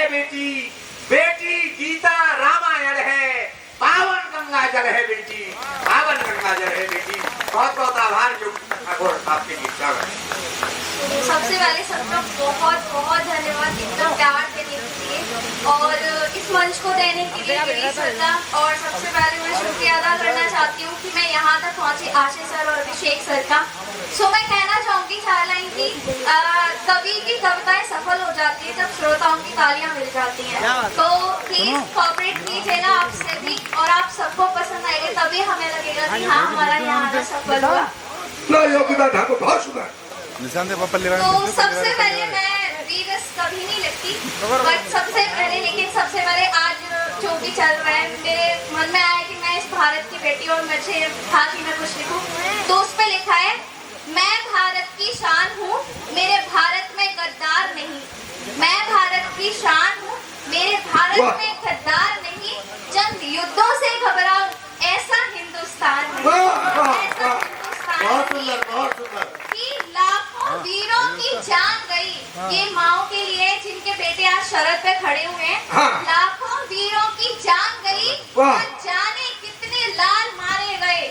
है बेटी, बेटी गीता रामायण है, पावन गंगा जल है बेटी, पावन गंगा जल है बेटी। बहुत बहुत आभार जो ठाकुर आपके गीत गा रहे। सबसे पहले सबका बहुत बहुत धन्यवाद इतना प्यार देने के लिए और इस मंच को देने के लिए मेरी श्रद्धा। और सबसे पहले मैं शुक्रिया अदा करना चाहती हूँ कि मैं यहाँ तक पहुँची आशीष सर और अभिषेक सर का। सो मैं कहना चाहूँगी चार लाइन की कवि की कविताएं सफल हो जाती है जब श्रोताओं की तालियां मिल जाती हैं। तो प्लीज कोऑपरेट कीजिए ना आपसे भी और आप सबको पसंद आएगा तभी हमें लगेगा कि हाँ हमारा यहाँ सफल हुआ। योगिता ठाकुर बहुत सुंदर। तो सबसे पहले मैं रीवर्स कभी नहीं लिखती, बट सबसे पहले आज जो भी चल रहा है मेरे मन में आया कि मैं इस भारत की बेटी और मुझे था कि मैं कुछ लिखूं, तो उस पे लिखा है मैं भारत की शान हूँ, मेरे भारत में गद्दार नहीं। मैं भारत की शान हूँ, मेरे भारत में गद्दार नहीं। जंग युद्धों से घबराओ ऐसा हिंदुस्तान नहीं। ऐसा हिंदुस्तान कि लाखों वीरों की जान गई ये माओ के लिए जिनके बेटे आज शरद पे खड़े हुए हैं। लाखों वीरों की जान गई और जाने कितने लाल मारे गए।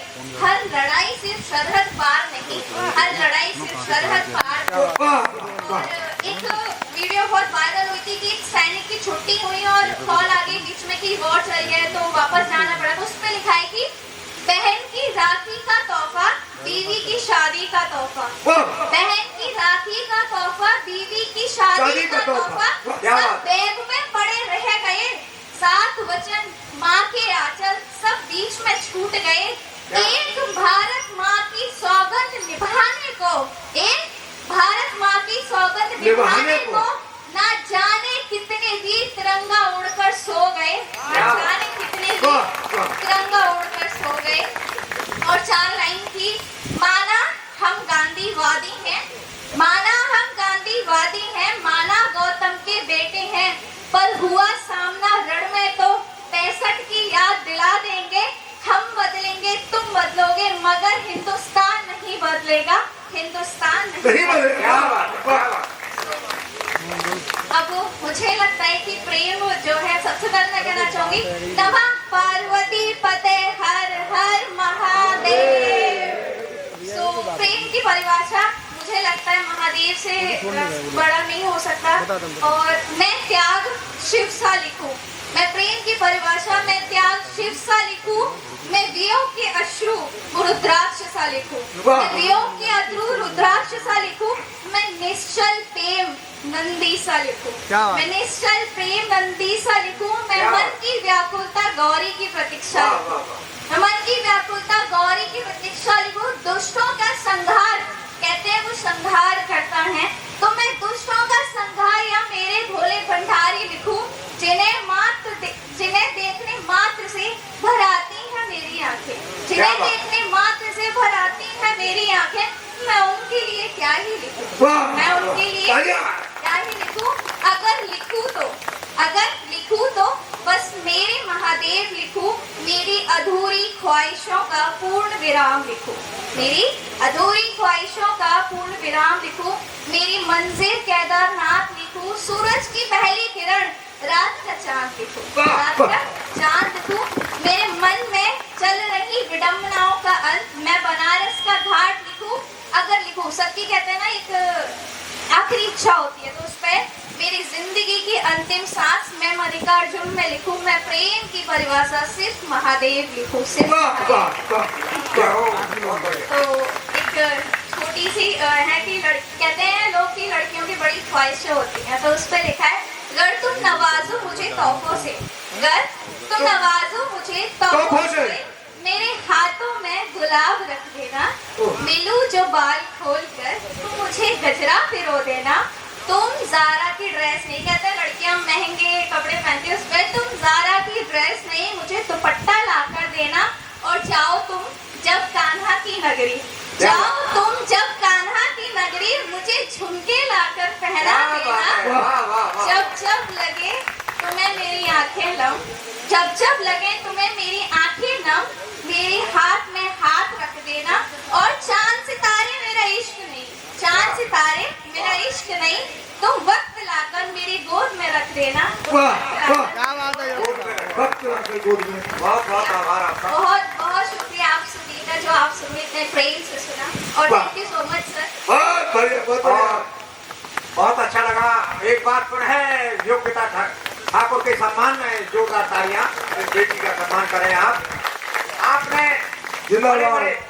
हर लड़ाई सिर्फ सरहद पार नहीं, हर लड़ाई सिर्फ सरहद पार। और एक वीडियो बहुत वायरल हुई थी कि एक सैनिक की छुट्टी हुई और कॉल आ गई बीच में कि वॉर चल गया है तो वापस जाना पड़ा। तो उसमें लिखा है कि बहन की राखी का तोहफा बीवी की शादी का तोहफा। बहन की राखी का तोहफा बीवी की शादी का तोहफा। सब बैग में पड़े रह गए, सात वचन माँ के आंचल सब बीच में छूट गए। एक भारत माँ की सौगंध निभाने को, एक भारत माँ की सौगंध निभाने को ना जाने कितने वीर तिरंगा उड़कर सो गए, ना जाने कितने वीर तिरंगा उड़कर सो गए। और चार लाइन थी माना हम गांधीवादी हैं, माना हम गांधीवादी हैं, माना गौतम के बेटे हैं, पर हुआ सामना रण में तो 65 की याद दिला देंगे। हम बदलेंगे तुम बदलोगे मगर हिंदुस्तान नहीं बदलेगा, हिंदुस्तान नहीं बदलेगा। अब मुझे लगता है कि प्रेम जो है सबसे पहले मैं कहना चाहूंगी नमः पार्वती पते हर हर महादेव। तो प्रेम की परिभाषा मुझे लगता है महादेव से बड़ा नहीं हो सकता। और मैं त्याग शिव सा लिखूं, मैं प्रेम की परिभाषा में त्याग शिव सा लिखूं, मैं वियोग के अश्रु रुद्राक्ष सा लिखूं, मैं वियोग के अश्रु रुद्राक्ष सा लिखूं, मैं निश्चल प्रेम नंदी सा लिखूं, मैं निश्चल प्रेम नंदी सा लिखूं, मैं मन की व्याकुलता गौरी की प्रतीक्षा लिखूं, मैं मन की व्याकुलता गौरी की प्रतीक्षा लिखूं। दुष्टों का संहार कहते हैं वो संहार करता है, तो मैं दुष्टों का संहार या मेरे भोले भंडारी लिखूं, जिन्हें देखने मात्र से भर आती है मेरी आंखें, जिन्हें देखने मात्र से भर आती है मेरी आंखें। मैं उनके लिए क्या ही लिखूं, मैं उनके लिए क्या ही लिखूं। अगर लिखूं तो बस मेरे महादेव लिखूं, मेरी अधूरी ख्वाहिशों का पूर्ण विराम लिखूं, मेरी अधूरी ख्वाहिशों का पूर्ण विराम लिखूं, मेरी मंजिल केदारनाथ लिखूं, सूरज की पहली किरण रात का चांद लिखूं, रात का चांद लिखूं, मेरे मन में चल रही विडंबनाओं का अंत, मैं बनारस का घाट लिखूं। अगर लिखूं, सबकी कहते हैं ना एक आखिरी इच्छा होती है, तो उस पर मेरी जिंदगी की अंतिम सांस मैं मल्लिकार्जुन में लिखूं, मैं प्रेम की परिभाषा सिर्फ महादेव लिखूं, सिर्फ तो एक छोटी सी है कि कहते हैं लोग की लड़कियों की बड़ी ख्वाहिशें होती हैं, तो उस पर लिखा है अगर तुम नवाजो मुझे तोहफों से, अगर तुम नवाजो मुझे तोहफों से, मेरे हाथों में गुलाब रख देना, मिलूं जो बाल खोल कर तुम मुझे गजरा पिरो देना। तुम ज़ारा की ड्रेस नहीं, कहते लड़कियां महंगे कपड़े पहनती हैं, उस पर तुम ज़ारा की ड्रेस नहीं मुझे दुपट्टा ला कर देना। और जाओ तुम जब कान्हा की नगरी, जाओ तुम जब कान्हा की नगरी मुझे झुमके लाकर पहना देना। जब जब लगे तुम्हें मेरी आंखें नम, जब जब लगे तुम्हें मेरी आंखें नम, मेरे हाथ में हाथ रख देना। और चांद सितारे मेरा इश्क नहीं, चांद सितारे मेरा इश्क नहीं, तुम वक्त लाकर मेरी गोद में रख देना। वाह वाह क्या बात है गोद में रहे। भक्त राखल गोद में। बहुत बहुत आभार आपका। बहुत बहुत शुक्रिया आप सभी का जो आप सभी इतने प्रेम से सुना और वाह। Thank you so much sir. बहुत बढ़िया बहुत बढ़िया। और बहुत अच्छा लगा। एक बार पुनः योग्यता ठाकुर के सम्मान में जोरदार तालियां। इस बेटी का सम्मान करें आप। आपने जिंदाबाद। बड़े-बड़े